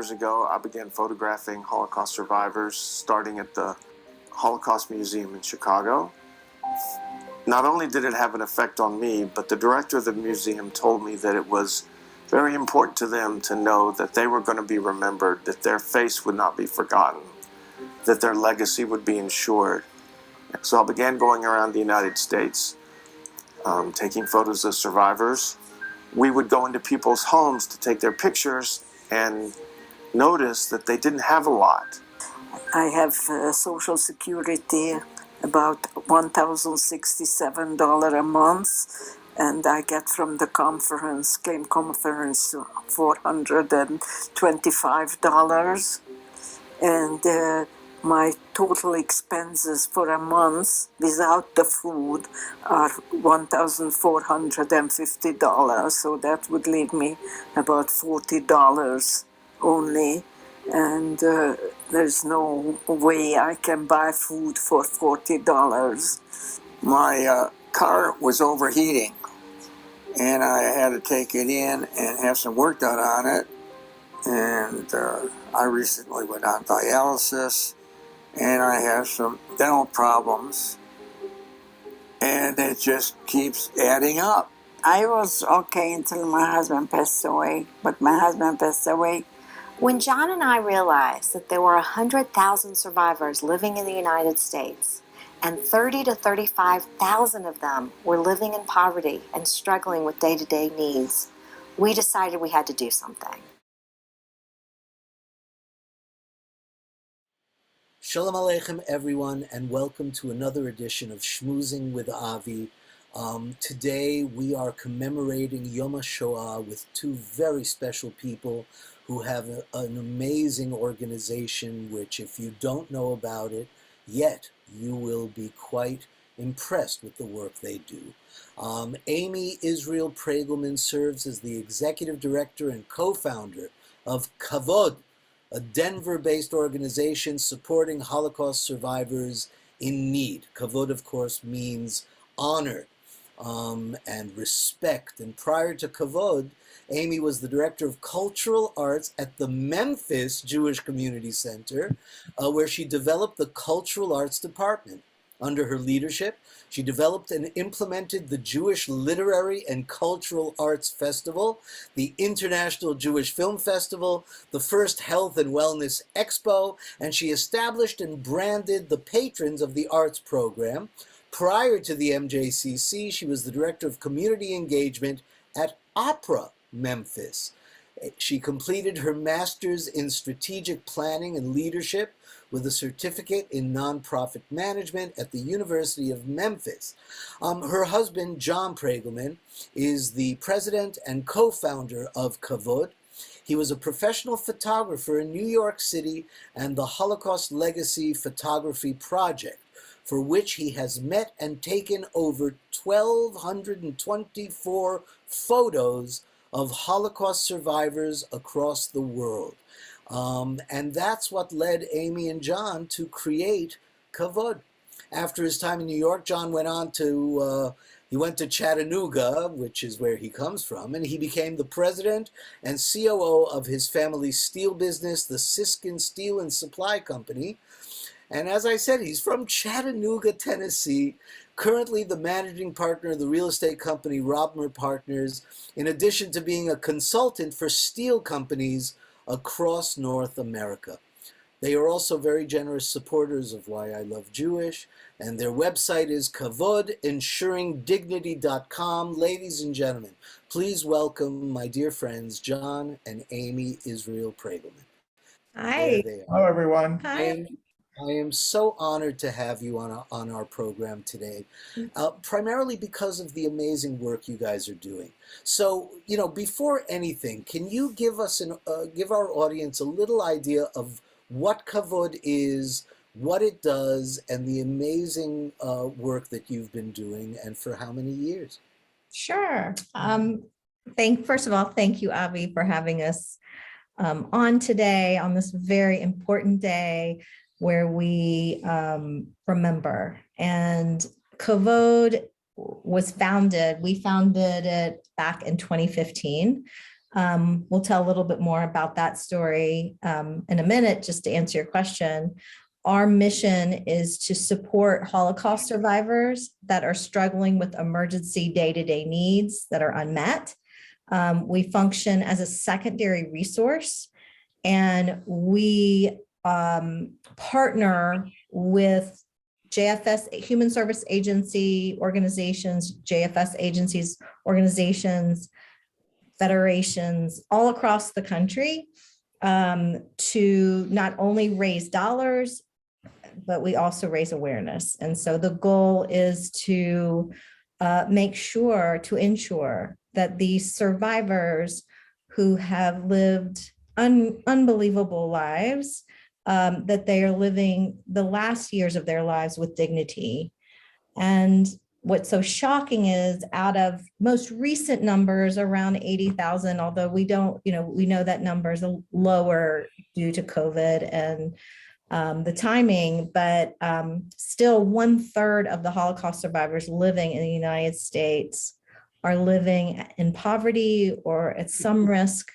years ago, I began photographing Holocaust survivors, starting at the Holocaust Museum in Chicago. Not only did it have an effect on me, but the director of the museum told me that it was very important to them to know that they were going to be remembered, that their face would not be forgotten, that their legacy would be ensured. So I began going around the United States, taking photos of survivors. We would go into people's homes to take their pictures and notice that they didn't have a lot. I have Social Security, about $1,067 a month, and I get from the claim conference, $425. And my total expenses for a month without the food are $1,450. So that would leave me about $40 only. And there's no way I can buy food for $40. My car was overheating, and I had to take it in and have some work done on it. And I recently went on dialysis, and I have some dental problems, and it just keeps adding up. I was okay until my husband passed away, but my husband passed away. When John and I realized that there were 100,000 survivors living in the United States, and 30 to 35,000 of them were living in poverty and struggling with day-to-day needs, we decided we had to do something. Shalom Aleichem, everyone, and welcome to another edition of Shmoozing with Avi. Today we are commemorating Yom HaShoah with two very special people who have an amazing organization which, if you don't know about it yet, you will be quite impressed with the work they do. Amy Israel Pregulman serves as the executive director and co-founder of Kavod, a Denver-based organization supporting Holocaust survivors in need. Kavod, of course, means honor and respect. And prior to Kavod, Amy was the director of cultural arts at the Memphis Jewish Community Center, where she developed the cultural arts department. Under her leadership, she developed and implemented the Jewish Literary and Cultural Arts Festival, the International Jewish Film Festival, the first Health and Wellness Expo, and she established and branded the patrons of the arts program. Prior to the MJCC, she was the director of community engagement at Opera Memphis. She completed her master's in strategic planning and leadership with a certificate in nonprofit management at the University of Memphis. Her husband, John Pregulman, is the president and co-founder of Kavod. He was a professional photographer in New York City and the Holocaust Legacy Photography Project, for which he has met and taken over 1,224 photos of Holocaust survivors across the world. And that's what led Amy and John to create Kavod. After his time in New York, John went on to, he went to Chattanooga, which is where he comes from, and he became the president and COO of his family's steel business, the Siskin Steel and Supply Company. And as I said, he's from Chattanooga, Tennessee, currently the managing partner of the real estate company Robmer Partners, in addition to being a consultant for steel companies across North America. They are also very generous supporters of Why I Love Jewish, and their website is kavodinsuringdignity.com. Ladies and gentlemen, please welcome my dear friends, John and Amy Israel Pregulman. Hi. Hello, everyone. Hi. I am so honored to have you on our program today, primarily because of the amazing work you guys are doing. So, before anything, can you give us give our audience a little idea of what Kavod is, what it does, and the amazing work that you've been doing, and for how many years? Sure. First of all, thank you, Avi, for having us on today, on this very important day where we remember. And Kavod was founded, we founded it back in 2015. We'll tell a little bit more about that story in a minute, just to answer your question. Our mission is to support Holocaust survivors that are struggling with emergency day-to-day needs that are unmet. We function as a secondary resource, and we partner with JFS, Human Service Agency organizations, JFS agencies, organizations, federations all across the country to not only raise dollars, but we also raise awareness. And so the goal is to ensure that these survivors who have lived unbelievable lives, that they are living the last years of their lives with dignity. And what's so shocking is, out of most recent numbers, around 80,000, although we don't, we know that number is lower due to COVID and the timing, but still 1/3 of the Holocaust survivors living in the United States are living in poverty or at some risk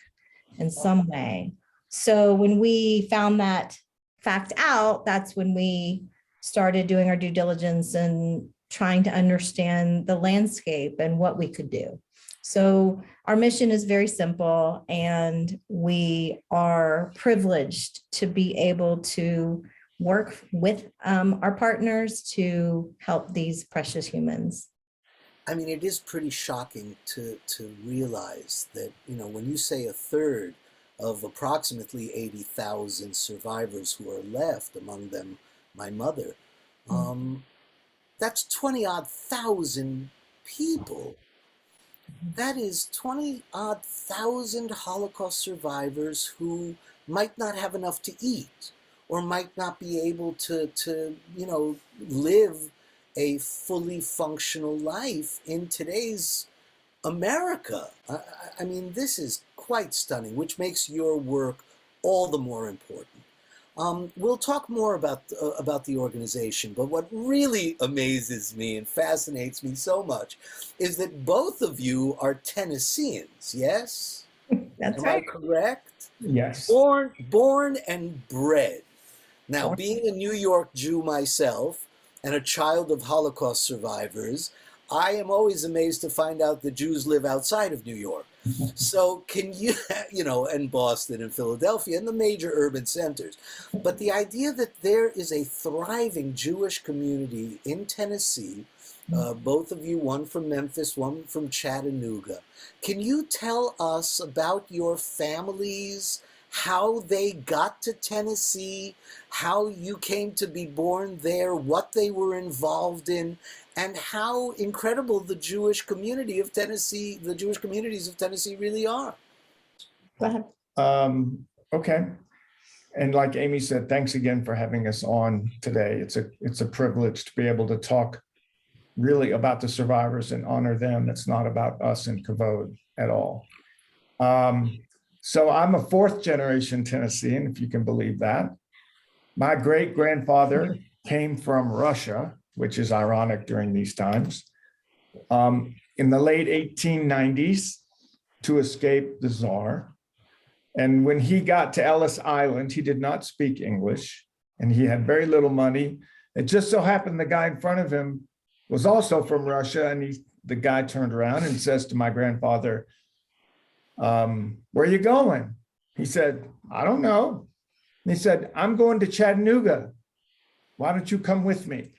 in some way. So when we found that fact out, that's when we started doing our due diligence and trying to understand the landscape and what we could do. So our mission is very simple, and we are privileged to be able to work with our partners to help these precious humans. I mean, it is pretty shocking to realize that, when you say 1/3 of approximately 80,000 survivors who are left, among them my mother, that's 20-odd thousand people. That is 20-odd thousand Holocaust survivors who might not have enough to eat, or might not be able to live a fully functional life in today's America. I mean, this is quite stunning, which makes your work all the more important. We'll talk more about the organization, but what really amazes me and fascinates me so much is that both of you are Tennesseans, yes? That's Am right. I correct? Yes. Born and bred. Now, being a New York Jew myself and a child of Holocaust survivors, I am always amazed to find out that Jews live outside of New York. So can you, and Boston and Philadelphia and the major urban centers. But the idea that there is a thriving Jewish community in Tennessee, both of you, one from Memphis, one from Chattanooga. Can you tell us about your families, how they got to Tennessee, how you came to be born there, what they were involved in, and how incredible the Jewish community of Tennessee, the Jewish communities of Tennessee really are? Go ahead. Okay. And like Amy said, thanks again for having us on today. It's a privilege to be able to talk really about the survivors and honor them. It's not about us and Kavod at all. So I'm a 4th generation Tennessean, if you can believe that. My great grandfather came from Russia, which is ironic during these times, in the late 1890s to escape the Tsar. And when he got to Ellis Island, he did not speak English, and he had very little money. It just so happened the guy in front of him was also from Russia, and the guy turned around and says to my grandfather, "Where are you going?" He said, "I don't know." And he said, "I'm going to Chattanooga. Why don't you come with me?"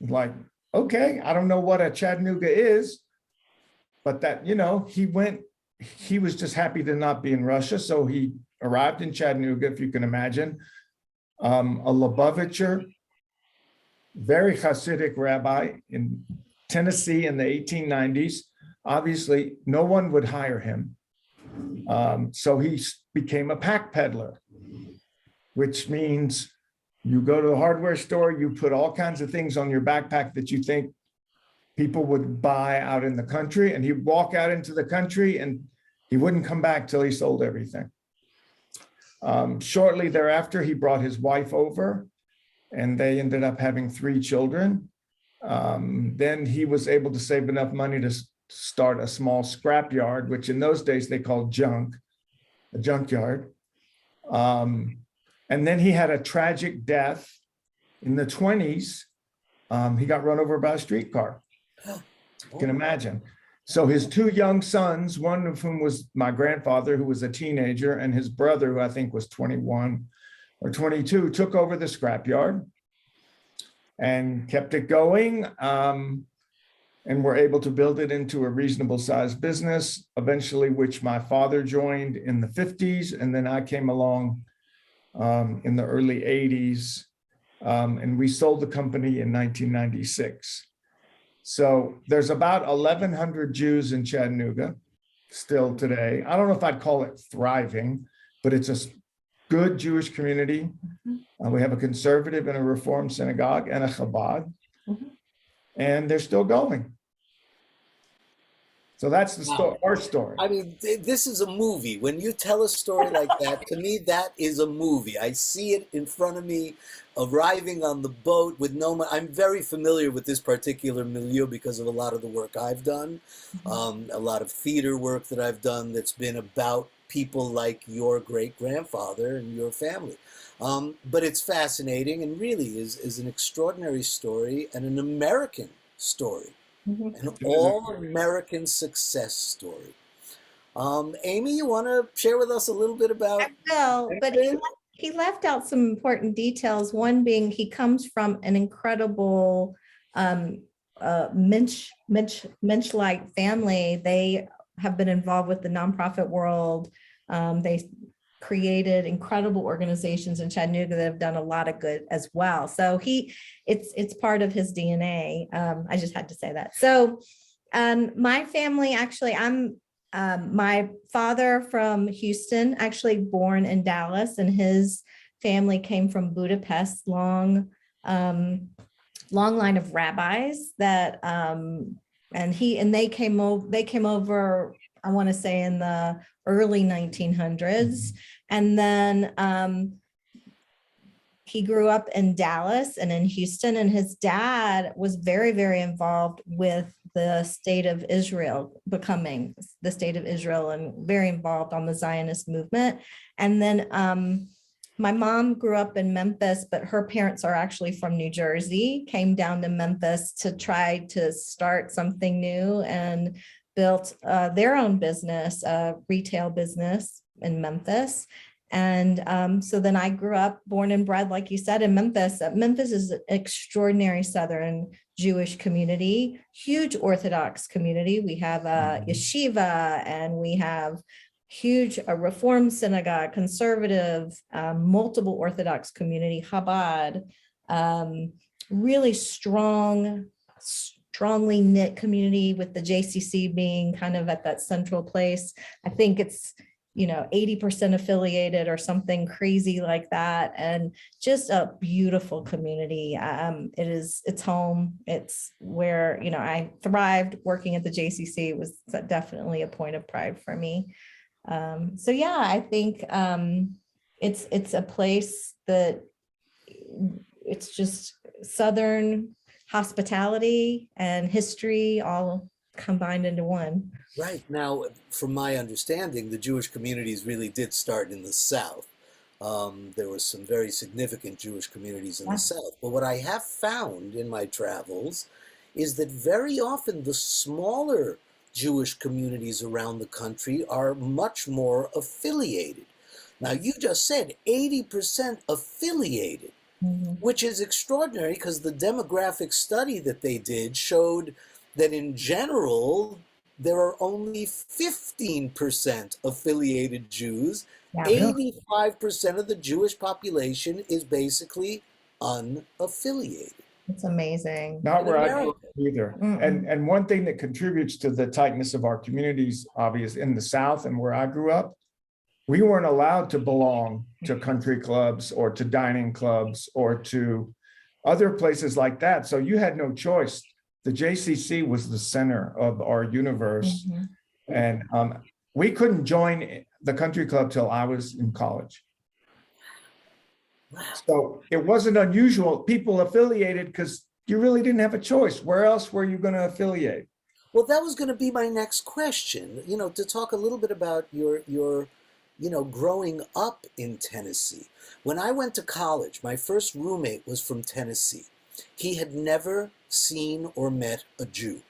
Like, okay, I don't know what a Chattanooga is, but that, he went, he was just happy to not be in Russia. So he arrived in Chattanooga, if you can imagine, a Lubavitcher, very Hasidic rabbi in Tennessee in the 1890s. Obviously, no one would hire him. So he became a pack peddler, which means you go to the hardware store, you put all kinds of things on your backpack that you think people would buy out in the country, and he'd walk out into the country and he wouldn't come back till he sold everything. Shortly thereafter, he brought his wife over, and they ended up having 3 children. Then he was able to save enough money to start a small scrapyard, which in those days they called junk, a junkyard. And then he had a tragic death in the 20s. He got run over by a streetcar. You can imagine. So his two young sons, one of whom was my grandfather, who was a teenager, and his brother, who I think was 21 or 22, took over the scrapyard and kept it going, and were able to build it into a reasonable sized business, eventually, which my father joined in the 50s, and then I came along in the early 80s, and we sold the company in 1996. So there's about 1,100 Jews in Chattanooga still today. I don't know if I'd call it thriving, but it's a good Jewish community. We have a conservative and a Reform synagogue and a Chabad, and they're still going. So that's the story, our story. I mean, this is a movie. When you tell a story like that, to me, that is a movie. I see it in front of me, arriving on the boat with no money. I'm very familiar with this particular milieu because of a lot of the work I've done, a lot of theater work that I've done that's been about people like your great-grandfather and your family. But it's fascinating and really is an extraordinary story and an American story. An all-American success story. Amy, you want to share with us a little bit about? No, but he left out some important details. One being he comes from an incredible Mensch-like family. They have been involved with the nonprofit world. They created incredible organizations in Chattanooga that have done a lot of good as well. So it's part of his DNA. I just had to say that. So my family, actually, I'm my father from Houston, actually born in Dallas, and his family came from Budapest, long line of rabbis that and they came over, I want to say in the early 1900s. And then he grew up in Dallas and in Houston, and his dad was very, very involved with the state of Israel, becoming the state of Israel, and very involved on the Zionist movement. And then my mom grew up in Memphis, but her parents are actually from New Jersey, came down to Memphis to try to start something new, and built their own business, retail business in Memphis. And so then I grew up, born and bred, like you said, in Memphis. Memphis is an extraordinary Southern Jewish community, huge Orthodox community. We have a yeshiva, and we have huge Reform synagogue, conservative, multiple Orthodox community, Chabad, really strongly knit community, with the JCC being kind of at that central place. I think it's 80% affiliated or something crazy like that, and just a beautiful community. It's home. It's where I thrived. Working at the JCC was definitely a point of pride for me. So yeah, I think it's a place that it's just Southern hospitality and history all combined into one. Right. Now, from my understanding, the Jewish communities really did start in the South. There were some very significant Jewish communities in the South. But what I have found in my travels is that very often the smaller Jewish communities around the country are much more affiliated. Now, you just said 80% affiliated, which is extraordinary, because the demographic study that they did showed that in general, there are only 15% affiliated Jews. 85% of the Jewish population is basically unaffiliated. It's amazing. Not where I grew up either. And one thing that contributes to the tightness of our communities, obviously, in the South and where I grew up, we weren't allowed to belong to country clubs or to dining clubs or to other places like that. So you had no choice. The JCC was the center of our universe. And we couldn't join the country club till I was in college. So it wasn't unusual. People affiliated because you really didn't have a choice. Where else were you going to affiliate? Well, that was going to be my next question, to talk a little bit about your growing up in Tennessee. When I went to college, my first roommate was from Tennessee. He had never seen or met a Jew.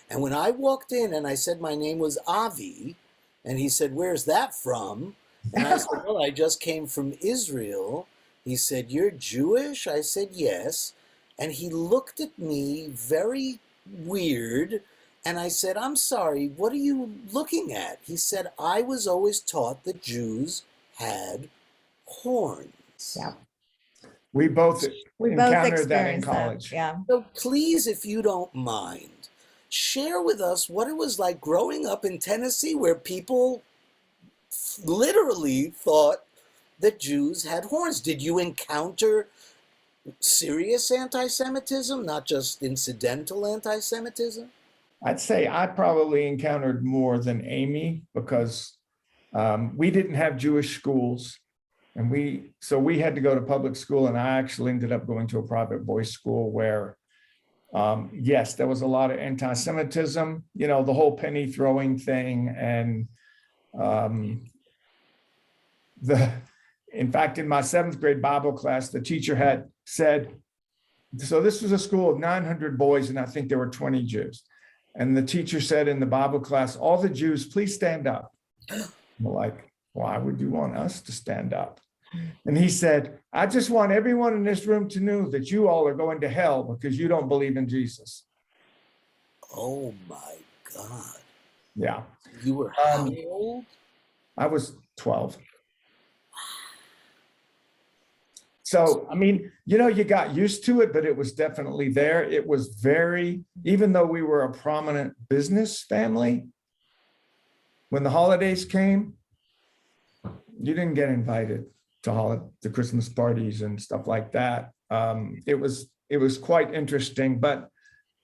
And when I walked in and I said my name was Avi, and he said, "Where's that from?" And I said, "Well, I just came from Israel." He said, "You're Jewish?" I said, "Yes." And he looked at me very weird. And I said, "I'm sorry, what are you looking at?" He said, "I was always taught that Jews had horns." Yeah. We both We both encountered that in experienced that. college. Yeah. So please, if you don't mind, share with us what it was like growing up in Tennessee, where people literally thought that Jews had horns. Did you encounter serious anti-Semitism, not just incidental anti-Semitism? I'd say I probably encountered more than Amy because we didn't have Jewish schools. And so we had to go to public school, and I actually ended up going to a private boys' school where, yes, there was a lot of anti-Semitism, the whole penny throwing thing. And in fact, in my 7th grade Bible class, the teacher had said, so this was a school of 900 boys, and I think there were 20 Jews. And the teacher said in the Bible class, "All the Jews, please stand up." We're like, "Why would you want us to stand up?" And he said, "I just want everyone in this room to know that you all are going to hell because you don't believe in Jesus." Oh my God. Yeah. You were how old? I was 12. So, I mean, you got used to it, but it was definitely there. It was even though we were a prominent business family, when the holidays came, you didn't get invited to Christmas parties and stuff like that. It was quite interesting, but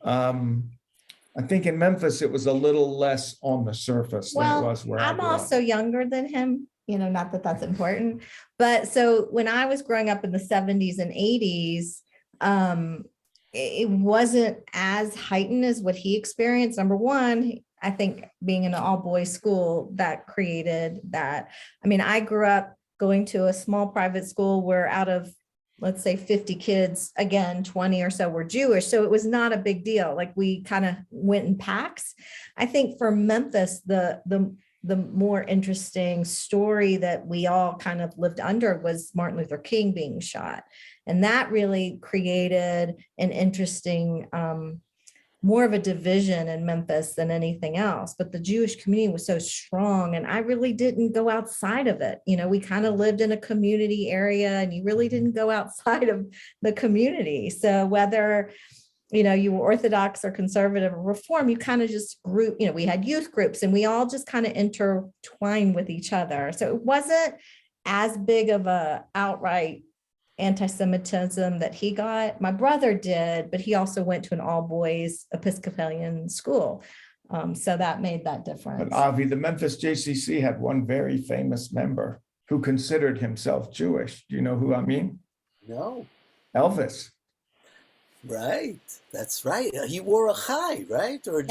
I think in Memphis, it was a little less on the surface than it was where I I'm grew also up. younger than him, not that that's important. But so when I was growing up in the 70s and 80s, it wasn't as heightened as what he experienced. Number one, I think being in an all boys school, that created that. I mean, I grew up going to a small private school where out of, let's say 50 kids, again, 20 or so were Jewish. So it was not a big deal. Like we kind of went in packs. I think for Memphis, the more interesting story that we all kind of lived under was Martin Luther King being shot. And that really created an interesting, more of a division in Memphis than anything else. But the Jewish community was so strong, and I really didn't go outside of it. We kind of lived in a community area, and you really didn't go outside of the community. So whether you were Orthodox or conservative or Reform, you kind of just group, we had youth groups, and we all just kind of intertwined with each other. So it wasn't as big of a outright anti-Semitism that he got. My brother did, but he also went to an all boys Episcopalian school. So that made that difference. But Avi, the Memphis JCC had one very famous member who considered himself Jewish. Do you know who I mean? No. Elvis. Right. That's right. He wore a chai, right? Or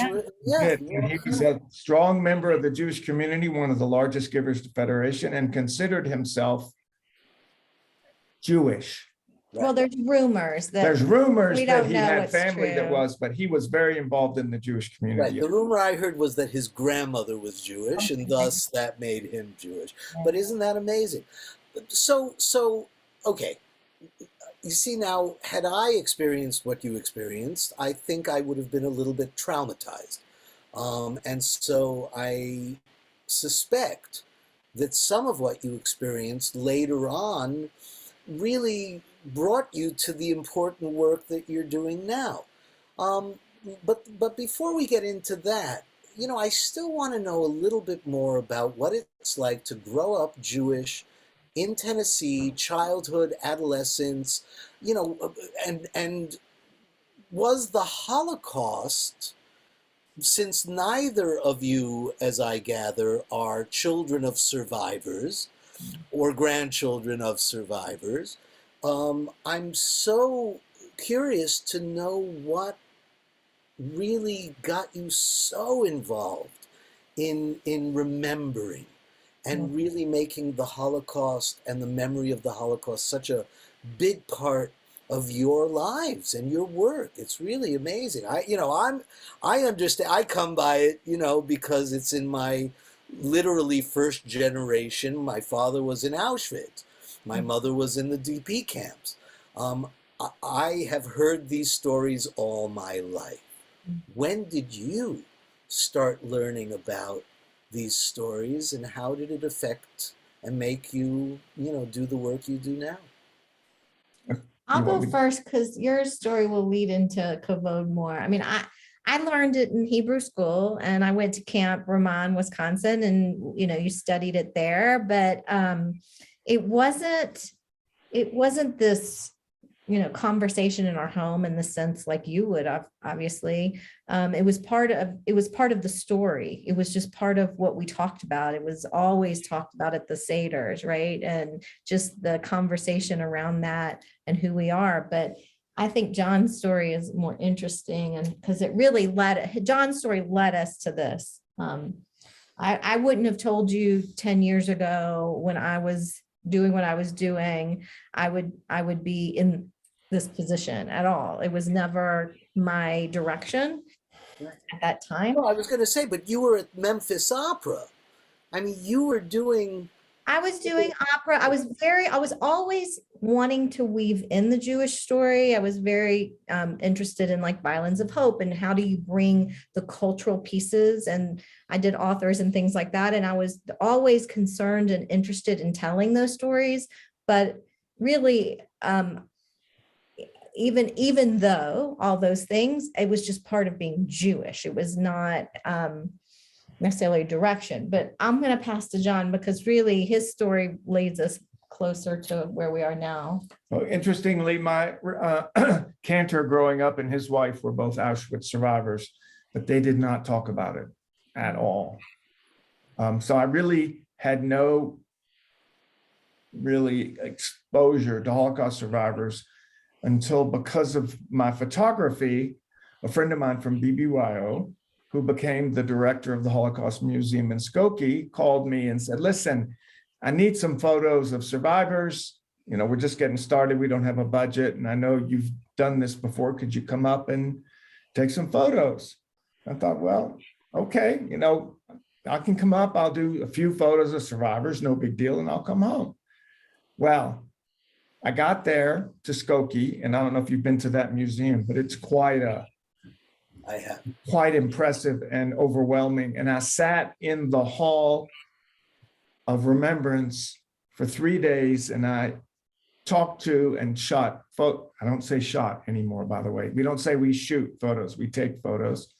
Yeah. He was a strong member of the Jewish community, one of the largest givers to Federation, and considered himself Jewish. Well, there's rumors that he had family that was, but he was very involved in the Jewish community. Right. The rumor I heard was that his grandmother was Jewish, and thus that made him Jewish. But isn't that amazing? So okay. You see, now, had I experienced what you experienced, I think I would have been a little bit traumatized. And so I suspect that some of what you experienced later on really brought you to the important work that you're doing now. But before we get into that, I still want to know a little bit more about what it's like to grow up Jewish in Tennessee, childhood, adolescence, and was the Holocaust, since neither of you, as I gather, are children of survivors or grandchildren of survivors, I'm so curious to know what really got you so involved in remembering and really making the Holocaust and the memory of the Holocaust such a big part of your lives and your work. It's really amazing. I understand. I come by it, because it's in my literally first generation. My father was in Auschwitz. My mother was in the DP camps. I have heard these stories all my life. When did you start learning about these stories, and how did it affect and make you, do the work you do now? I'll You go want me- first because your story will lead into Kavod more. I mean, I learned it in Hebrew school, and I went to Camp Ramon, Wisconsin, and you studied it there. But it wasn't this conversation in our home in the sense like you would obviously. It was part of the story. It was just part of what we talked about. It was always talked about at the Seders, right? And just the conversation around that and who we are. But I think John's story is more interesting, and because John's story led us to this. I wouldn't have told you 10 years ago when I was doing what I was doing, I would be in this position at all. It was never my direction at that time. Well, I was going to say, but you were at Memphis Opera. I mean, you were doing. I was doing opera. I was always wanting to weave in the Jewish story. I was very interested in like Violins of Hope and how do you bring the cultural pieces. And I did authors and things like that. And I was always concerned and interested in telling those stories. But really, even though all those things, it was just part of being Jewish. It was not necessarily direction, but I'm going to pass to John because really his story leads us closer to where we are now. Well, interestingly, my Cantor growing up and his wife were both Auschwitz survivors, but they did not talk about it at all. So I really had no exposure to Holocaust survivors until, because of my photography, a friend of mine from BBYO, who became the director of the Holocaust Museum in Skokie, called me and said, listen, I need some photos of survivors. We're just getting started. We don't have a budget. And I know you've done this before. Could you come up and take some photos? I thought, well, okay, I can come up. I'll do a few photos of survivors, no big deal, and I'll come home. Well, I got there to Skokie, and I don't know if you've been to that museum, but it's I have. Quite impressive and overwhelming. And I sat in the Hall of Remembrance for 3 days, and I talked to and shot. I don't say shot anymore, by the way. We don't say we shoot photos, we take photos.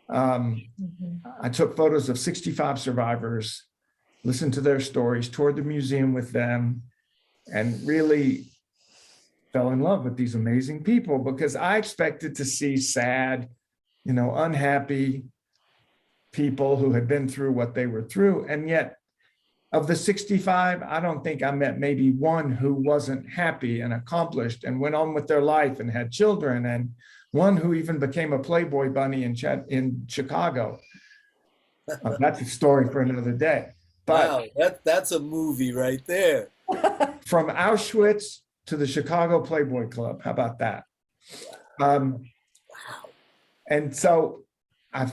I took photos of 65 survivors, listened to their stories, toured the museum with them, and really fell in love with these amazing people because I expected to see sad, unhappy people who had been through what they were through. And yet of the 65, I don't think I met maybe one who wasn't happy and accomplished and went on with their life and had children, and one who even became a Playboy bunny in Chicago. That's a story for another day. But wow, that's a movie right there. From Auschwitz to the Chicago Playboy Club. How about that? Wow. And so I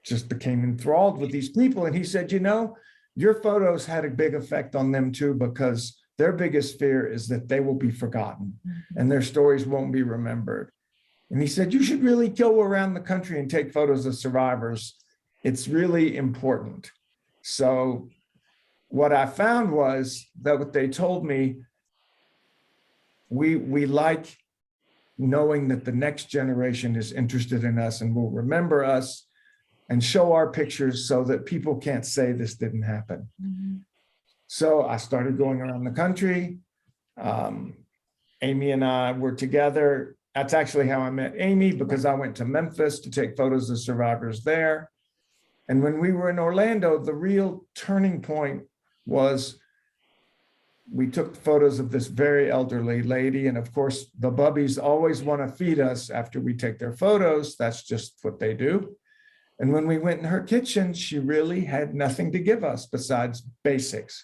just became enthralled with these people. And he said, your photos had a big effect on them too, because their biggest fear is that they will be forgotten and their stories won't be remembered. And he said, you should really go around the country and take photos of survivors. It's really important. So what I found was that what they told me, we like knowing that the next generation is interested in us and will remember us and show our pictures so that people can't say this didn't happen. So I started going around the country. Amy and I were together. That's actually how I met Amy, because I went to Memphis to take photos of survivors there. And when we were in Orlando, the real turning point was we took photos of this very elderly lady. And of course, the bubbies always want to feed us after we take their photos. That's just what they do. And when we went in her kitchen, she really had nothing to give us besides basics,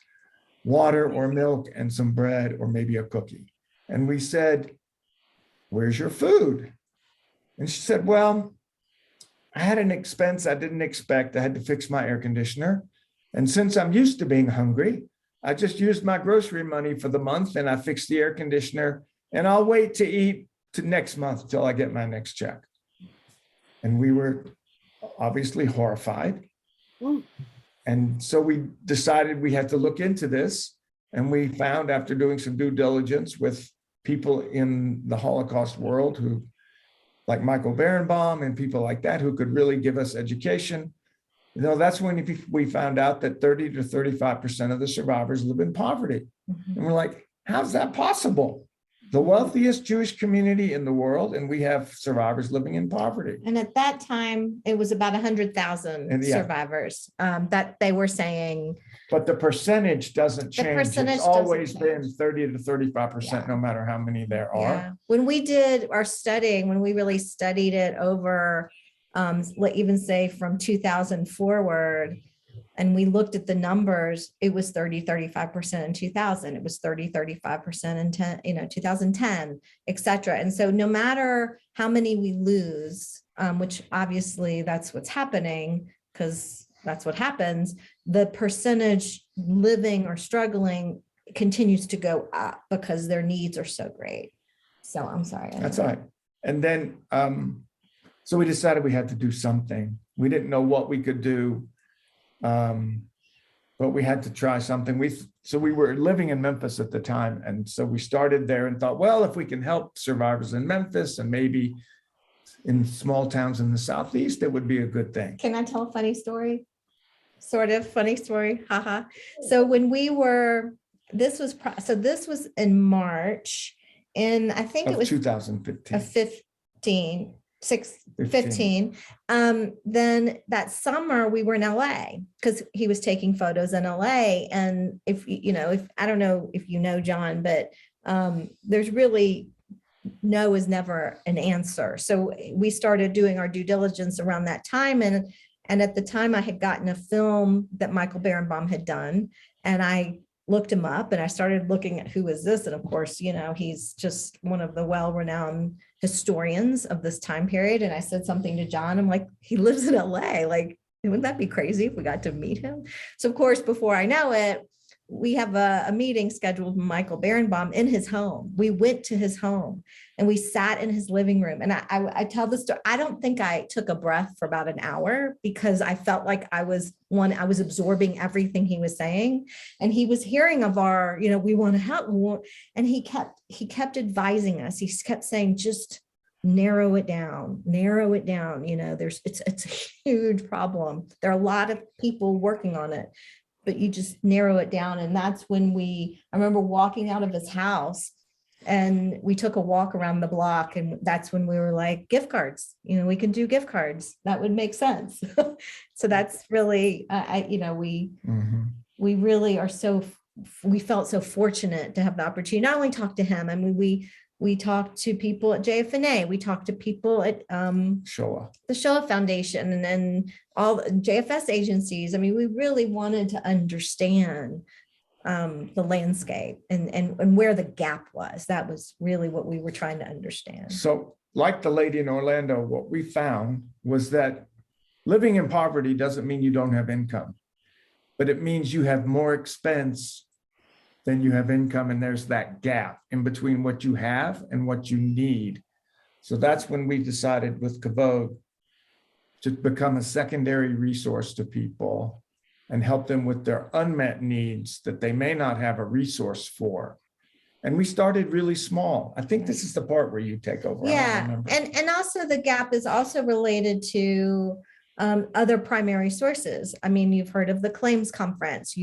water or milk and some bread or maybe a cookie. And we said, "Where's your food?" And she said, "Well, I had an expense I didn't expect. I had to fix my air conditioner. And since I'm used to being hungry, I just used my grocery money for the month and I fixed the air conditioner, and I'll wait to eat to next month till I get my next check." And we were obviously horrified. And so we decided we had to look into this. And we found, after doing some due diligence with people in the Holocaust world who, like Michael Berenbaum and people like that, who could really give us education, that's when we found out that 30 to 35% of the survivors live in poverty. And we're like, how's that possible? The wealthiest Jewish community in the world, and we have survivors living in poverty. And at that time, it was about 100,000 survivors that they were saying. But the percentage doesn't change. It's always been 30 to 35%, no matter how many there are. Yeah. When we did our studying, when we really studied it over, even say from 2000 forward, and we looked at the numbers, it was 30, 35% in 2000. It was 30, 35% in 2010, et cetera. And so no matter how many we lose, which obviously that's what's happening, because that's what happens, the percentage living or struggling continues to go up because their needs are so great. So I'm sorry. That's all right. And then, so we decided we had to do something. We didn't know what we could do. But we had to try something. So we were living in Memphis at the time. And so we started there and thought, well, if we can help survivors in Memphis and maybe in small towns in the Southeast, it would be a good thing. Can I tell a funny story? Sort of funny story. Haha. So when we were, this was in March, and I think it was 2015. 15. Then that summer we were in LA because he was taking photos in LA. And if I don't know if you know, John, but there's really no is never an answer. So we started doing our due diligence around that time. And at the time I had gotten a film that Michael Berenbaum had done, and I looked him up and I started looking at who is this. And of course, he's just one of the well-renowned historians of this time period. And I said something to John, I'm like, he lives in LA. Like, wouldn't that be crazy if we got to meet him? So of course, before I know it, we have a meeting scheduled with Michael Berenbaum in his home. We went to his home and we sat in his living room. And I tell this story. I don't think I took a breath for about an hour because I felt like I was absorbing everything he was saying. And he was hearing of our, we want to help. And he kept advising us. He kept saying, just narrow it down. It's a huge problem. There are a lot of people working on it, but you just narrow it down. And that's when I remember walking out of his house and we took a walk around the block. And that's when we were like, gift cards, we can do gift cards. That would make sense. So that's really, we really are we felt so fortunate to have the opportunity, not only talk to him. I mean, we talked to people at JFNA. We talked to people at Shoah, the Shoah Foundation, and all the JFS agencies. I mean, we really wanted to understand the landscape and where the gap was. That was really what we were trying to understand. So, like the lady in Orlando, what we found was that living in poverty doesn't mean you don't have income, but it means you have more expense than you have income, and there's that gap in between what you have and what you need. So that's when we decided with Kavod to become a secondary resource to people and help them with their unmet needs that they may not have a resource for. And we started really small. I think this is the part where you take over. Yeah, and also the gap is also related to other primary sources. I mean, you've heard of the Claims Conference.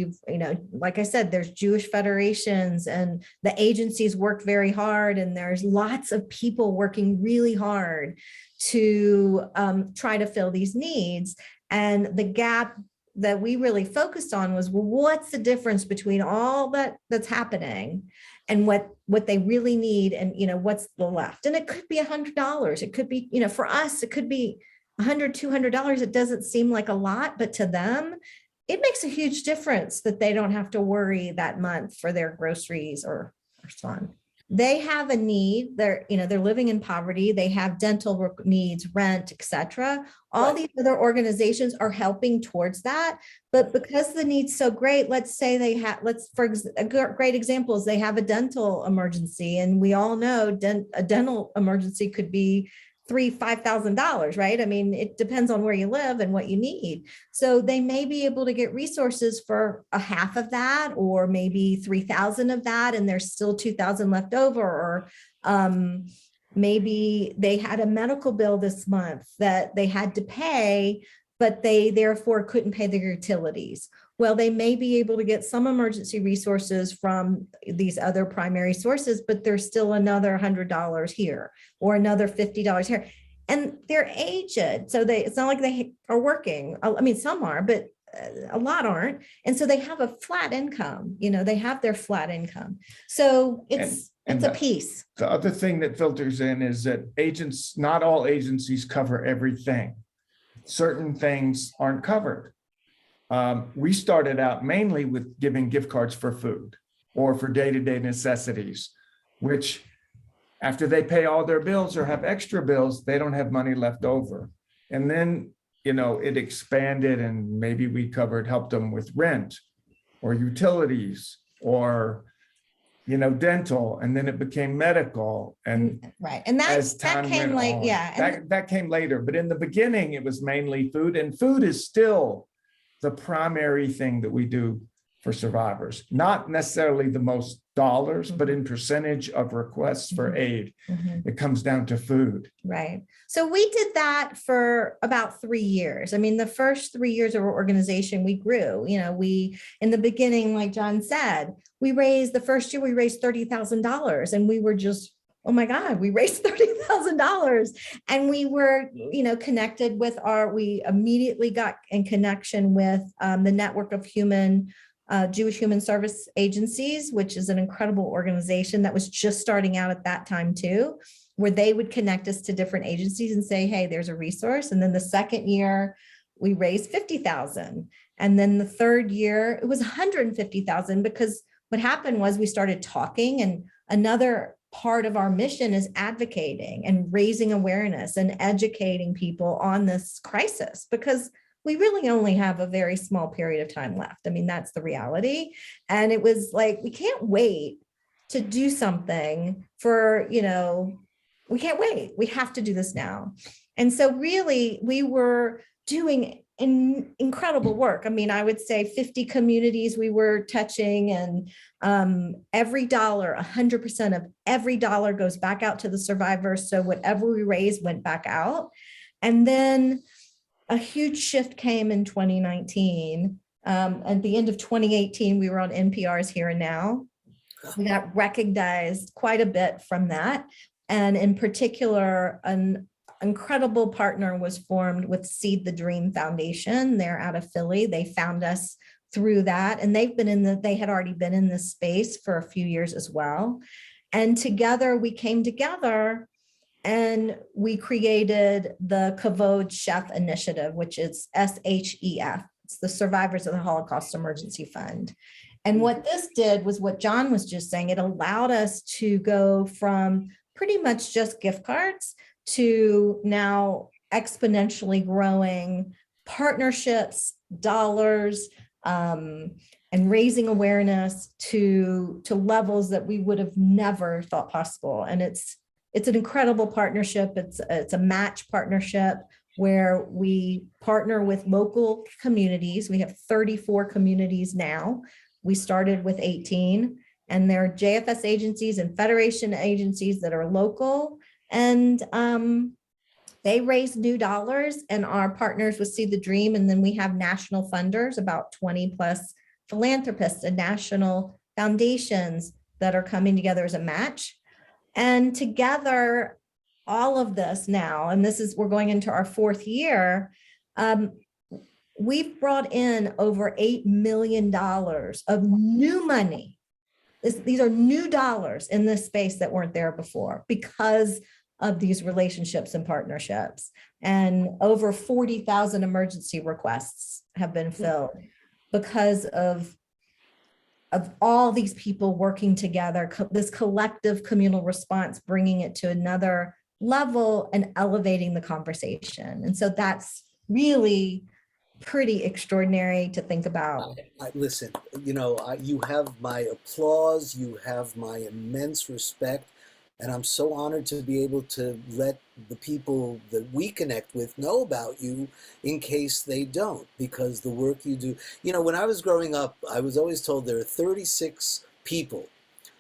Like I said, there's Jewish federations and the agencies work very hard, and there's lots of people working really hard to try to fill these needs. And the gap that we really focused on was, well, what's the difference between all that's happening and what they really need, and what's the left? And it could be $100. It could be, for us, it could be $100, $200. It doesn't seem like a lot, but to them, it makes a huge difference that they don't have to worry that month for their groceries or so on. They have a need. They're living in poverty. They have dental needs, rent, etc. All Right. these other organizations are helping towards that. But because the need's so great, let's say they have, a great example is they have a dental emergency. And we all know a dental emergency could be $5,000, right? I mean, it depends on where you live and what you need. So they may be able to get resources for a half of that, or maybe 3,000 of that, and there's still 2,000 left over. Or maybe they had a medical bill this month that they had to pay, but they therefore couldn't pay their utilities. Well, they may be able to get some emergency resources from these other primary sources, but there's still another $100 here or another $50 here. And they're aged. So it's not like they are working. I mean, some are, but a lot aren't. And so they have a flat income, they have their flat income. So it's a piece. The other thing that filters in is that not all agencies cover everything. Certain things aren't covered. We started out mainly with giving gift cards for food or for day-to-day necessities, which after they pay all their bills or have extra bills, they don't have money left over. And then, it expanded, and maybe we helped them with rent or utilities or, dental, and then it became medical. And right. And that came late. Yeah. That came later. But in the beginning, it was mainly food, and food is still the primary thing that we do for survivors, not necessarily the most dollars, but in percentage of requests for aid, it comes down to food. Right. So we did that for about 3 years. I mean, the first 3 years of our organization, we grew. In the beginning, like John said, the first year we raised $30,000, and we were just, oh my God, we raised $30,000. And we were, connected with we immediately got in connection with the network of Jewish Human Service Agencies, which is an incredible organization that was just starting out at that time too, where they would connect us to different agencies and say, hey, there's a resource. And then the second year we raised 50,000. And then the third year it was 150,000, because what happened was we started talking, and another part of our mission is advocating and raising awareness and educating people on this crisis, because we really only have a very small period of time left. I mean, that's the reality. And it was like, we can't wait to do something for, we can't wait. We have to do this now. And so really we were doing incredible work. I mean, I would say 50 communities we were touching, and every dollar, 100% of every dollar goes back out to the survivors. So whatever we raised went back out. And then a huge shift came in 2019. At the end of 2018, we were on NPR's Here and Now. We got recognized quite a bit from that. And in particular, an incredible partner was formed with Seed the Dream Foundation. They're out of Philly. They found us through that. And they had already been in this space for a few years as well. And together we came together and we created the Kavod Chef Initiative, which is SHEF. It's the Survivors of the Holocaust Emergency Fund. And what this did was what John was just saying. It allowed us to go from pretty much just gift cards to now exponentially growing partnerships, dollars, and raising awareness to levels that we would have never thought possible. And it's an incredible partnership. It's a match partnership where we partner with local communities. We have 34 communities now. We started with 18, and there are JFS agencies and Federation agencies that are local, and they raise new dollars and are partners with See the Dream. And then we have national funders, about 20 plus philanthropists and national foundations that are coming together as a match. And together, all of this now, and we're going into our fourth year, we've brought in over $8 million of new money. These are new dollars in this space that weren't there before because of these relationships and partnerships. And over 40,000 emergency requests have been filled because of all these people working together, this collective communal response, bringing it to another level and elevating the conversation. And so that's really pretty extraordinary to think about. Listen, you have my applause, you have my immense respect, and I'm so honored to be able to let the people that we connect with know about you in case they don't, because the work you do. When I was growing up, I was always told there are 36 people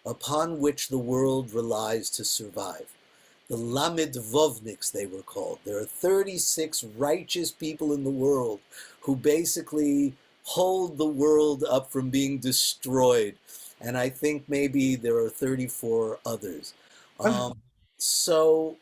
upon which the world relies to survive. The Lamed Vovniks, they were called. There are 36 righteous people in the world who basically hold the world up from being destroyed. And I think maybe there are 34 others. So,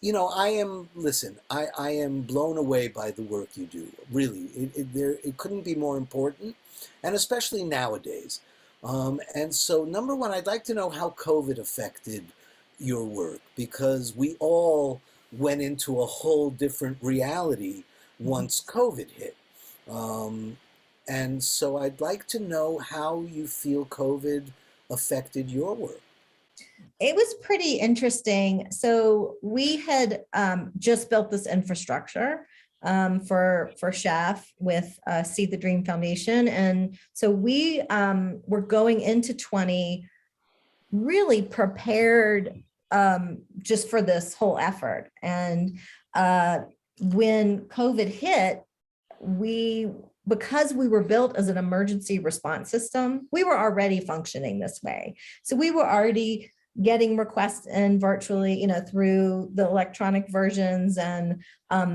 I am blown away by the work you do. Really, it couldn't be more important, and especially nowadays. And so, number one, I'd like to know how COVID affected your work, because we all went into a whole different reality once COVID hit. And so I'd like to know how you feel COVID affected your work. It was pretty interesting. So we had just built this infrastructure for Chef with Seed the Dream Foundation. And so we were going into 20 really prepared just for this whole effort. And when COVID hit, because we were built as an emergency response system, we were already functioning this way. So we were already getting requests in virtually, through the electronic versions. And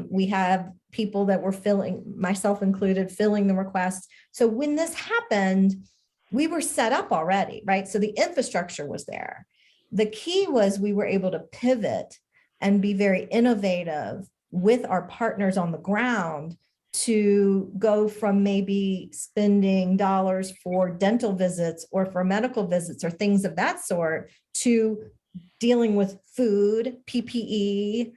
we have people that were filling, myself included, filling the requests. So when this happened, we were set up already, right? So the infrastructure was there. The key was we were able to pivot and be very innovative with our partners on the ground to go from maybe spending dollars for dental visits or for medical visits or things of that sort to dealing with food, PPE,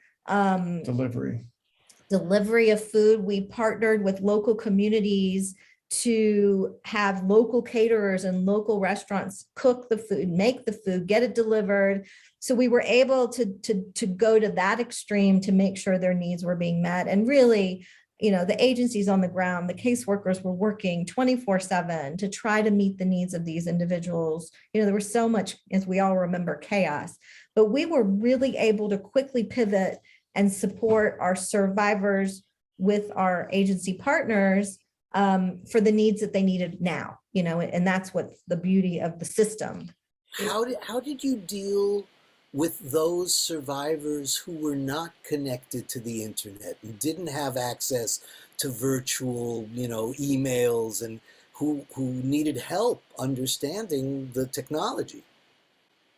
delivery of food. We partnered with local communities to have local caterers and local restaurants cook the food, make the food, get it delivered. So we were able to go to that extreme to make sure their needs were being met. And really, the agencies on the ground, the caseworkers were working 24/7 to try to meet the needs of these individuals. There was so much, as we all remember, chaos, but we were really able to quickly pivot and support our survivors with our agency partners for the needs that they needed now, and that's what's the beauty of the system. How did you deal with those survivors who were not connected to the internet and didn't have access to virtual, emails, and who needed help understanding the technology?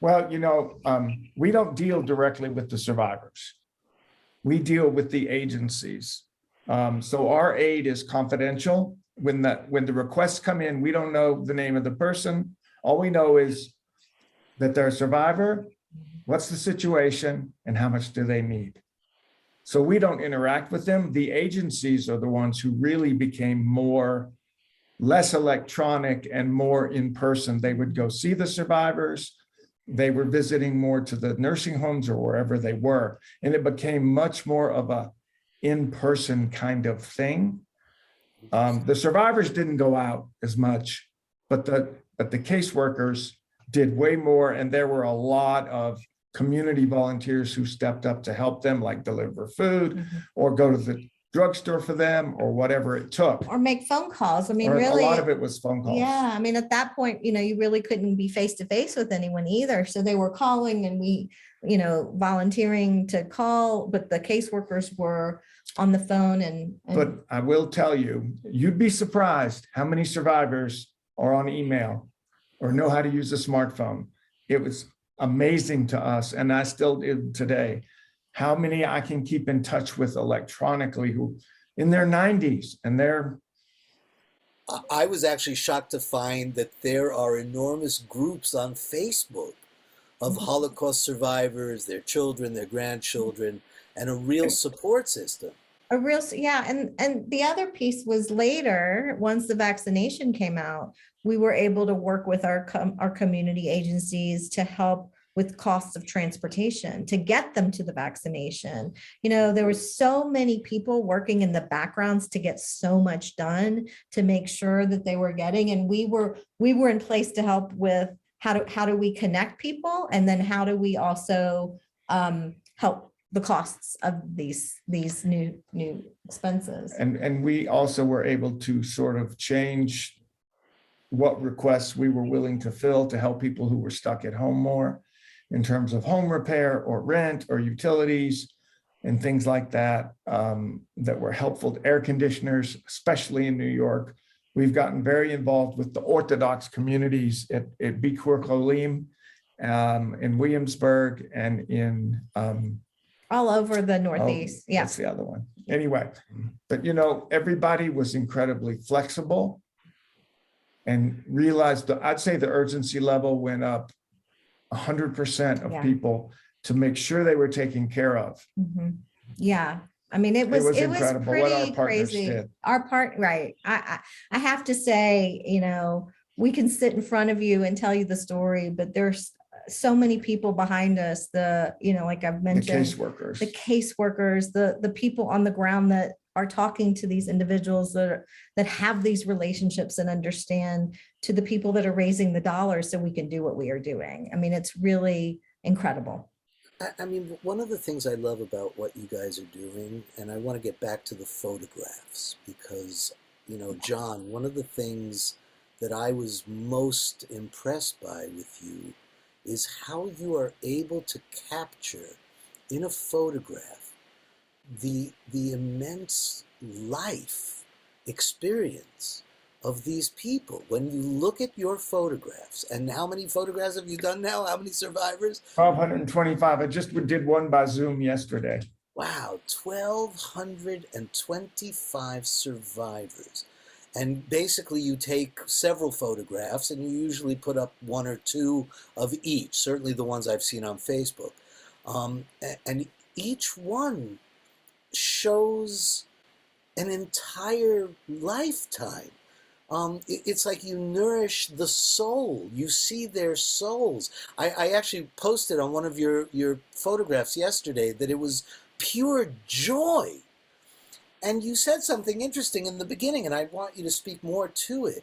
Well, we don't deal directly with the survivors. We deal with the agencies. So our aid is confidential. When the requests come in, we don't know the name of the person. All we know is that they're a survivor, what's the situation, and how much do they need. So we don't interact with them. The agencies are the ones who really became less electronic and more in person. They would go see the survivors. They were visiting more to the nursing homes or wherever they were. And it became much more of a in-person kind of thing. The survivors didn't go out as much, but the caseworkers did way more. And there were a lot of community volunteers who stepped up to help them, like deliver food or go to the drugstore for them or whatever it took. Or make phone calls. Really, a lot of it was phone calls. Yeah. At that point, you really couldn't be face to face with anyone either. So they were calling and we, volunteering to call, but the caseworkers were on the phone. But I will tell you, you'd be surprised how many survivors are on email or know how to use a smartphone. It was amazing to us, and I still do today, how many I can keep in touch with electronically who in their 90s, and they're I was actually shocked to find that there are enormous groups on Facebook of Holocaust survivors, their children, their grandchildren, and a real support system. Yeah, and the other piece was later, once the vaccination came out, we were able to work with our community agencies to help with costs of transportation to get them to the vaccination. You know, there were so many people working in the backgrounds to get so much done to make sure that they were getting, and we were in place to help with how do we connect people, and then how do we also help the costs of these new expenses. and we also were able to sort of change what requests we were willing to fill to help people who were stuck at home more in terms of home repair or rent or utilities and things like that, that were helpful. Air conditioners, especially in New York. We've gotten very involved with the Orthodox communities at Bikur Cholim, in Williamsburg, and in All over the Northeast. Yeah. That's the other one. Anyway, but you know, everybody was incredibly flexible and realized that I'd say the urgency level went up 100% of Yeah. people to make sure they were taken care of. Mhm. Yeah. I mean, it was incredible what our pretty partners crazy. did. Right. I have to say, you know, we can sit in front of you and tell you the story, but there's so many people behind us, like I've The mentioned, caseworkers. the caseworkers, the people on the ground that are talking to these individuals that have these relationships and understand, to the people that are raising the dollars so we can do what we are doing. I mean, it's really incredible. I mean, one of the things I love about what you guys are doing, and I want to get back to the photographs, because, you know, John, one of the things that I was most impressed by with you is how you are able to capture in a photograph the immense life experience of these people. When you look at your photographs, and how many photographs have you done now? How many survivors? 1,225. I just did one by Zoom yesterday. Wow, 1,225 survivors. And basically you take several photographs and you usually put up one or two of each, certainly the ones I've seen on Facebook. And each one shows an entire lifetime. It's like you nourish the soul. You see their souls. I actually posted on one of your photographs yesterday that it was pure joy. And you said something interesting in the beginning, and I want you to speak more to it.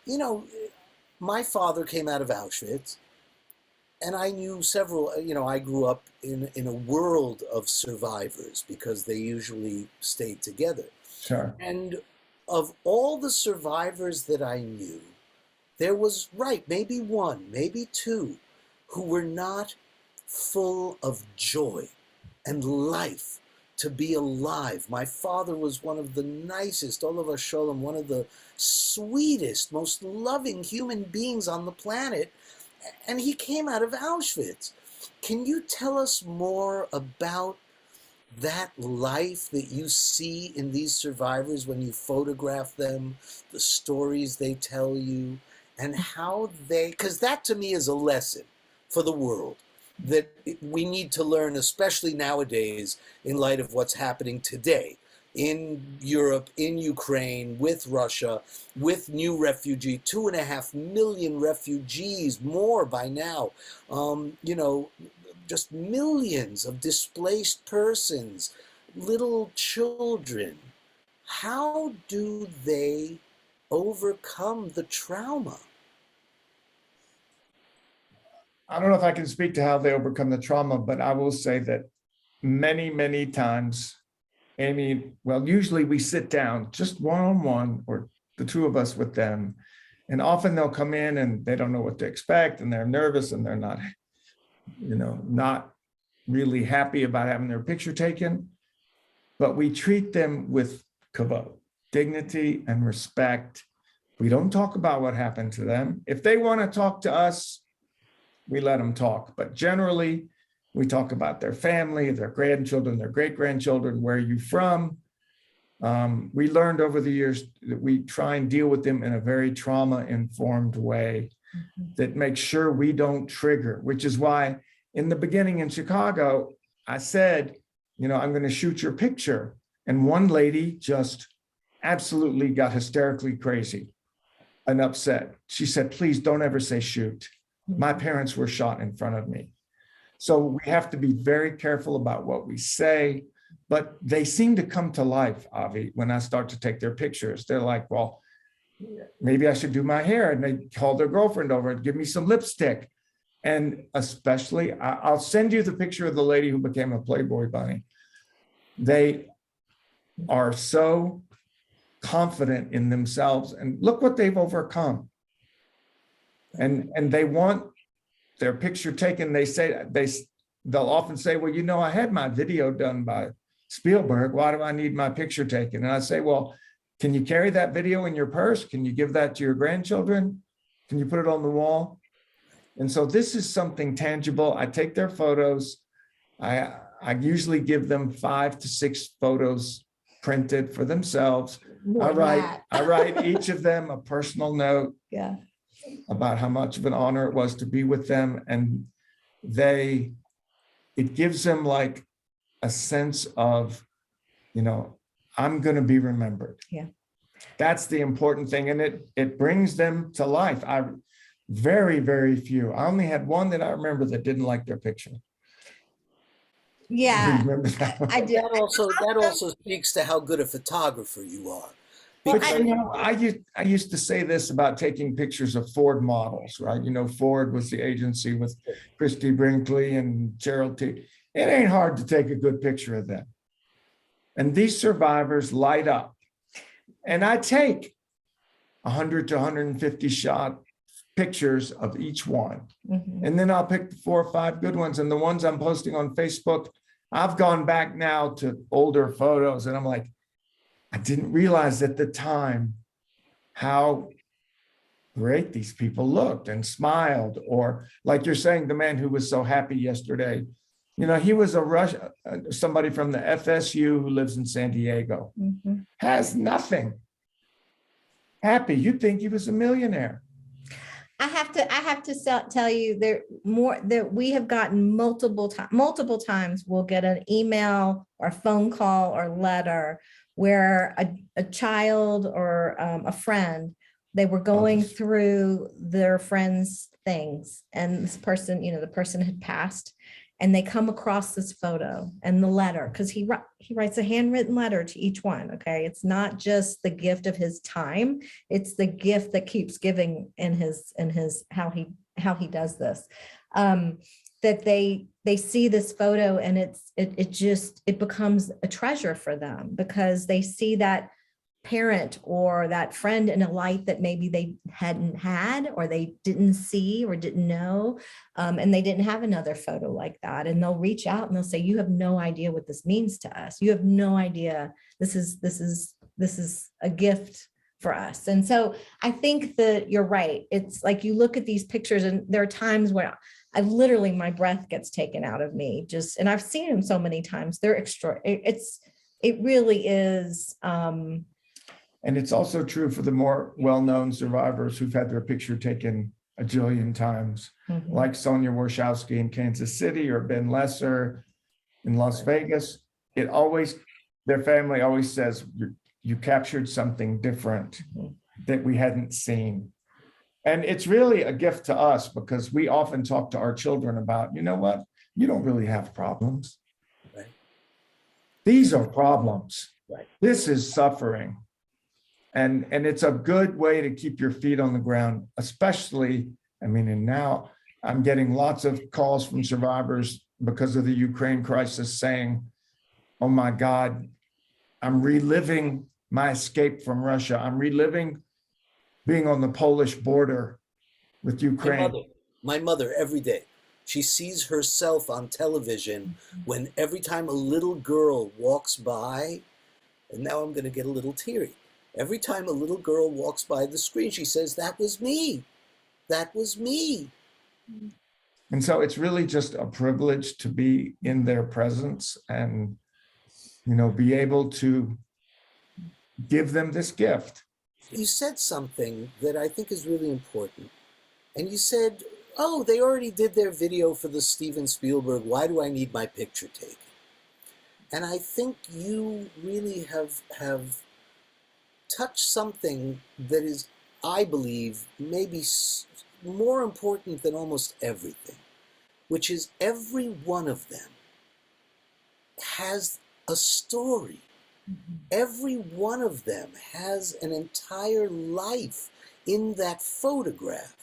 You know, my father came out of Auschwitz, and I knew several, you know, I grew up in a world of survivors because they usually stayed together. Sure. And of all the survivors that I knew, there was, maybe one, maybe two, who were not full of joy and life, to be alive. My father was one of the nicest, Olav Sholem, one of the sweetest, most loving human beings on the planet, and he came out of Auschwitz. Can you tell us more about that life that you see in these survivors when you photograph them, the stories they tell you, and how they, because that to me is a lesson for the world that we need to learn, especially nowadays in light of what's happening today in Europe, in Ukraine, with Russia, with new refugee, 2.5 million refugees, more by now, you know, just millions of displaced persons, little children. How do they overcome the trauma? I don't know if I can speak to how they overcome the trauma, but I will say that many, many times, Amy, well, usually we sit down just one-on-one, or the two of us with them, and often they'll come in and they don't know what to expect, and they're nervous, and they're not, you know, not really happy about having their picture taken. But we treat them with kavod, dignity and respect. We don't talk about what happened to them. If they want to talk to us, we let them talk. But generally, we talk about their family, their grandchildren, their great-grandchildren, where are you from? We learned over the years that we try and deal with them in a very trauma-informed way that makes sure we don't trigger, which is why in the beginning in Chicago, I said, I'm going to shoot your picture. And one lady just absolutely got hysterically crazy and upset. She said, please don't ever say shoot. My parents were shot in front of me. So we have to be very careful about what we say, but they seem to come to life, Avi, when I start to take their pictures. They're like, well, maybe I should do my hair. And they call their girlfriend over and give me some lipstick. And especially, I'll send you the picture of the lady who became a Playboy bunny. They are so confident in themselves, and look what they've overcome. And they want their picture taken. They'll often say, well, I had my video done by Spielberg. Why do I need my picture taken? And I say, well, can you carry that video in your purse? Can you give that to your grandchildren? Can you put it on the wall? And so this is something tangible. I take their photos. I usually give them 5 to 6 photos printed for themselves. I write each of them a personal note about how much of an honor it was to be with them. And it gives them like a sense of, I'm going to be remembered. Yeah. That's the important thing. And it brings them to life. Very, very few. I only had one that I remember that didn't like their picture. Yeah, Remember that one? I do. That also speaks to how good a photographer you are. But I used to say this about taking pictures of Ford models, right? Ford was the agency with Christy Brinkley and Gerald T. It ain't hard to take a good picture of them. And these survivors light up. And I take 100 to 150 shot pictures of each one. And then I'll pick the 4 or 5 good ones. And the ones I'm posting on Facebook, I've gone back now to older photos and I'm like, I didn't realize at the time how great these people looked and smiled. Or like you're saying, the man who was so happy yesterday, he was somebody from the FSU who lives in San Diego, has nothing. Happy, you'd think he was a millionaire. I have to tell you that we have gotten multiple times we'll get an email or phone call or letter where a child or a friend, they were going through their friend's things and this person, the person had passed and they come across this photo and the letter, because he writes a handwritten letter to each one. Okay. It's not just the gift of his time. It's the gift that keeps giving in his how he does this. That they see this photo and it becomes a treasure for them because they see that parent or that friend in a light that maybe they hadn't had or they didn't see or didn't know, and they didn't have another photo like that. And they'll reach out and they'll say, you have no idea what this means to us. You have no idea. This is a gift for us. And so I think that you're right. It's like you look at these pictures and there are times where my breath gets taken out of me and I've seen them so many times. They're extra. It really is. And it's also true for the more well-known survivors who've had their picture taken a jillion times, like Sonia Warshawski in Kansas City or Ben Lesser in Las Vegas. Their family always says, you captured something different that we hadn't seen. And it's really a gift to us because we often talk to our children about, you know what, you don't really have problems. Right. These are problems. Right. This is suffering. And it's a good way to keep your feet on the ground, especially, and now I'm getting lots of calls from survivors because of the Ukraine crisis saying, oh my God, I'm reliving my escape from Russia. I'm reliving being on the Polish border with Ukraine. My mother, every day, she sees herself on television when every time a little girl walks by, and now I'm going to get a little teary. Every time a little girl walks by the screen, she says, that was me. That was me. And so it's really just a privilege to be in their presence and, be able to give them this gift. You said something that I think is really important. And you said, oh, they already did their video for the Steven Spielberg. Why do I need my picture taken? And I think you really have touched something that is, I believe, maybe more important than almost everything, which is every one of them has a story. Every one of them has an entire life in that photograph.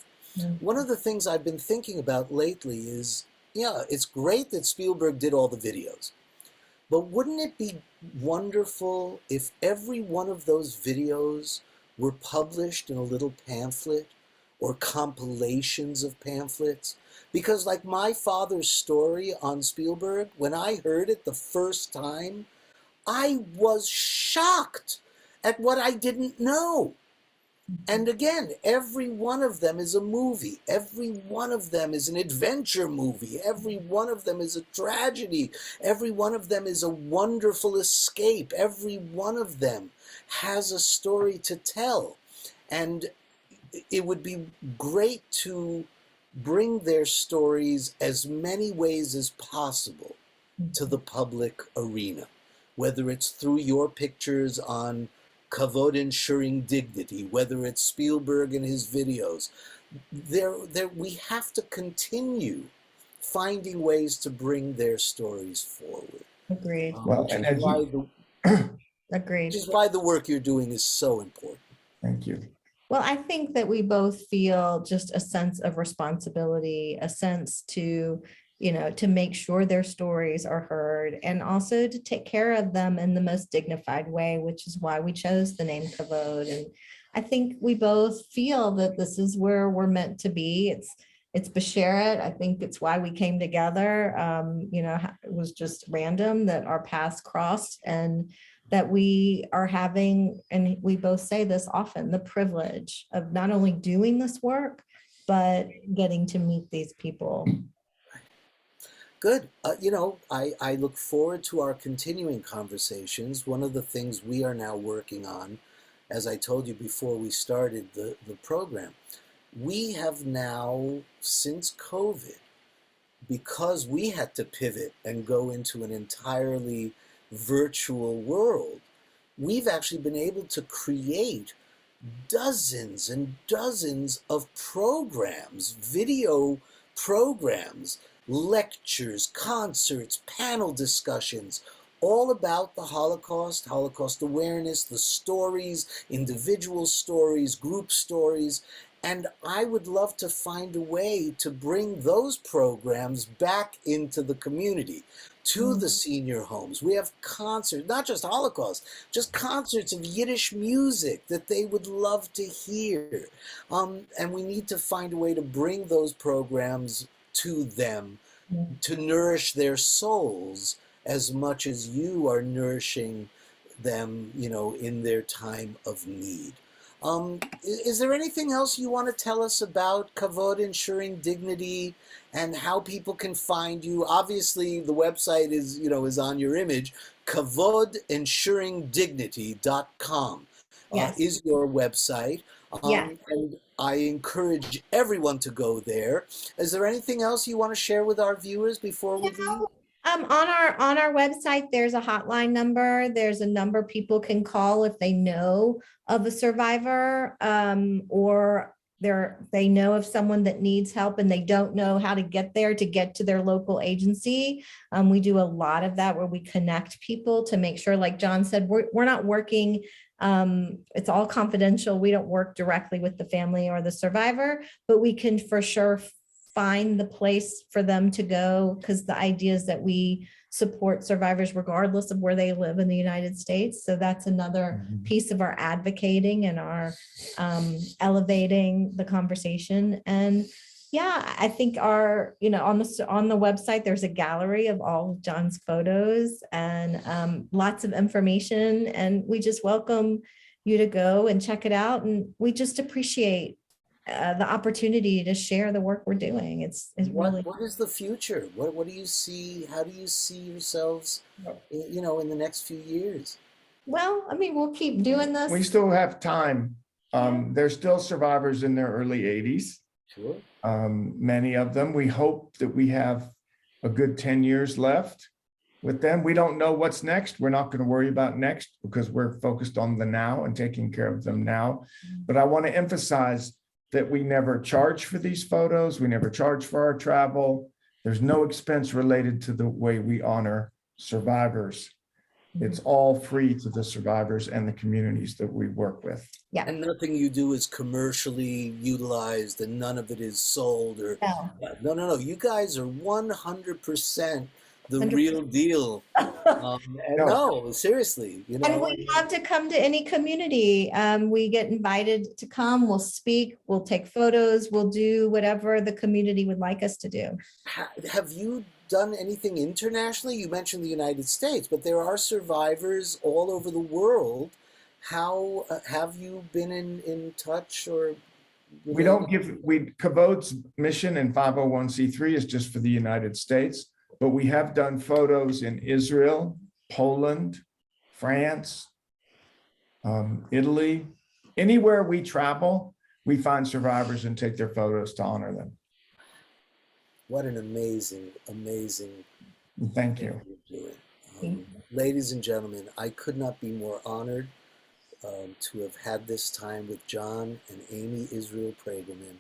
One of the things I've been thinking about lately is, yeah, it's great that Spielberg did all the videos, but wouldn't it be wonderful if every one of those videos were published in a little pamphlet or compilations of pamphlets? Because like my father's story on Spielberg, when I heard it the first time, I was shocked at what I didn't know. And again, every one of them is a movie. Every one of them is an adventure movie. Every one of them is a tragedy. Every one of them is a wonderful escape. Every one of them has a story to tell. And it would be great to bring their stories as many ways as possible to the public arena, whether it's through your pictures on Kavod ensuring dignity, whether it's Spielberg and his videos. We have to continue finding ways to bring their stories forward. Agreed. Well, Which and is as why you, Agreed. which is why the work you're doing is so important. thank you. Well, I think that we both feel just a sense of responsibility, a sense to, to make sure their stories are heard and also to take care of them in the most dignified way, which is why we chose the name Kavod. And I think we both feel that this is where we're meant to be. It's Basheret. I think it's why we came together. It was just random that our paths crossed and that we are having, and we both say this often, the privilege of not only doing this work, but getting to meet these people. Good. I look forward to our continuing conversations. One of the things we are now working on, as I told you before we started the program, we have now, since COVID, because we had to pivot and go into an entirely virtual world, we've actually been able to create dozens and dozens of programs, video programs, lectures, concerts, panel discussions, all about the Holocaust, Holocaust awareness, the stories, individual stories, group stories. And I would love to find a way to bring those programs back into the community, to the senior homes. We have concerts, not just Holocaust, just concerts of Yiddish music that they would love to hear. And we need to find a way to bring those programs to them, to nourish their souls as much as you are nourishing them, in their time of need. Is there anything else you want to tell us about Kavod ensuring dignity and how people can find you? Obviously, the website is on your image. KavodEnsuringDignity.com Yes. is your website. Yes. And I encourage everyone to go there. Is there anything else you want to share with our viewers before we leave? On our website, there's a hotline number. There's a number people can call if they know of a survivor, or they know of someone that needs help and they don't know how to get there to get to their local agency. We do a lot of that where we connect people to make sure, like John said, we're not working. It's all confidential. We don't work directly with the family or the survivor, but we can for sure find the place for them to go, because the idea is that we support survivors regardless of where they live in the United States. So that's another piece of our advocating and our elevating the conversation. And yeah, I think on the website, there's a gallery of all of John's photos and lots of information. And we just welcome you to go and check it out. And we just appreciate the opportunity to share the work we're doing. It's really. What is the future? What do you see? How do you see yourselves, in the next few years? Well, I mean, we'll keep doing this. We still have time. There's still survivors in their early 80s. Sure. Many of them. We hope that we have a good 10 years left with them. We don't know what's next. We're not going to worry about next because we're focused on the now and taking care of them now. But I want to emphasize that we never charge for these photos. We never charge for our travel. There's no expense related to the way we honor survivors. It's all free to the survivors and the communities that we work with. Yeah. And nothing you do is commercially utilized, and none of it is sold or no. You guys are 100% the 100%. real deal. No, seriously, you know. And we'd love to come to any community. We get invited to come. We'll speak. We'll take photos. We'll do whatever the community would like us to do. Have you done anything internationally? You mentioned the United States, but there are survivors all over the world. How have you been in touch? Or we don't give, Kavod's mission in 501c3 is just for the United States, but we have done photos in Israel, Poland, France, Italy. Anywhere we travel, we find survivors and take their photos to honor them. What an amazing Thank you. you're doing. Ladies and gentlemen, I could not be more honored to have had this time with John and Amy Israel Pregulman.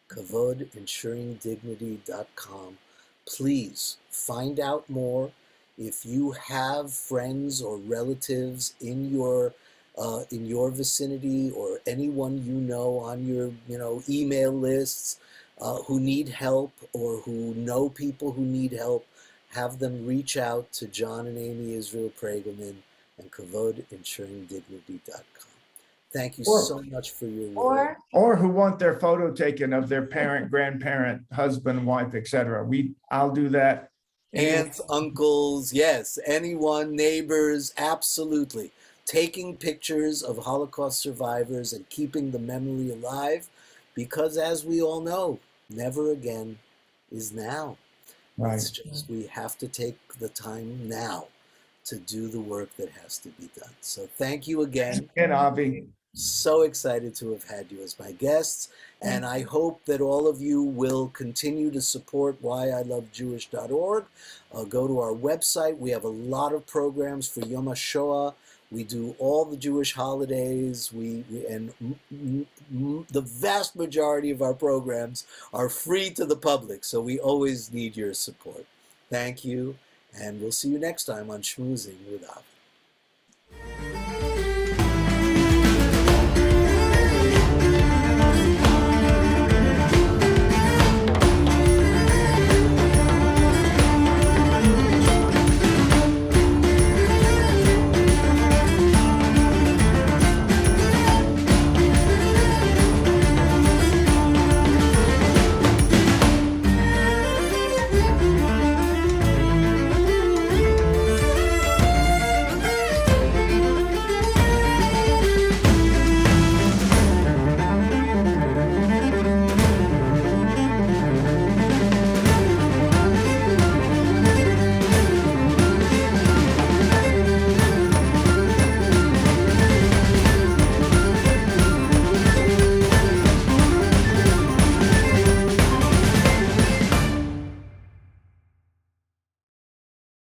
Kavod, ensuringdignity.com. Please find out more. If you have friends or relatives in your vicinity, or anyone you know on your email lists who need help, or who know people who need help, have them reach out to John and Amy Israel Pregulman and Kavod, ensuringdignity.com. Thank you so much for your work. Or who want their photo taken of their parent, grandparent, husband, wife, etc. I'll do that. Aunts, uncles, yes, anyone, neighbors, absolutely. Taking pictures of Holocaust survivors and keeping the memory alive, because as we all know, never again is now. Right. It's just we have to take the time now to do the work that has to be done. So thank you again. And Avi. So excited to have had you as my guests, and I hope that all of you will continue to support whyilovejewish.org. Go to our website. We have a lot of programs for Yom HaShoah. We do all the Jewish holidays. The vast majority of our programs are free to the public, so we always need your support. Thank you, and we'll see you next time on Shmoozing with Avi.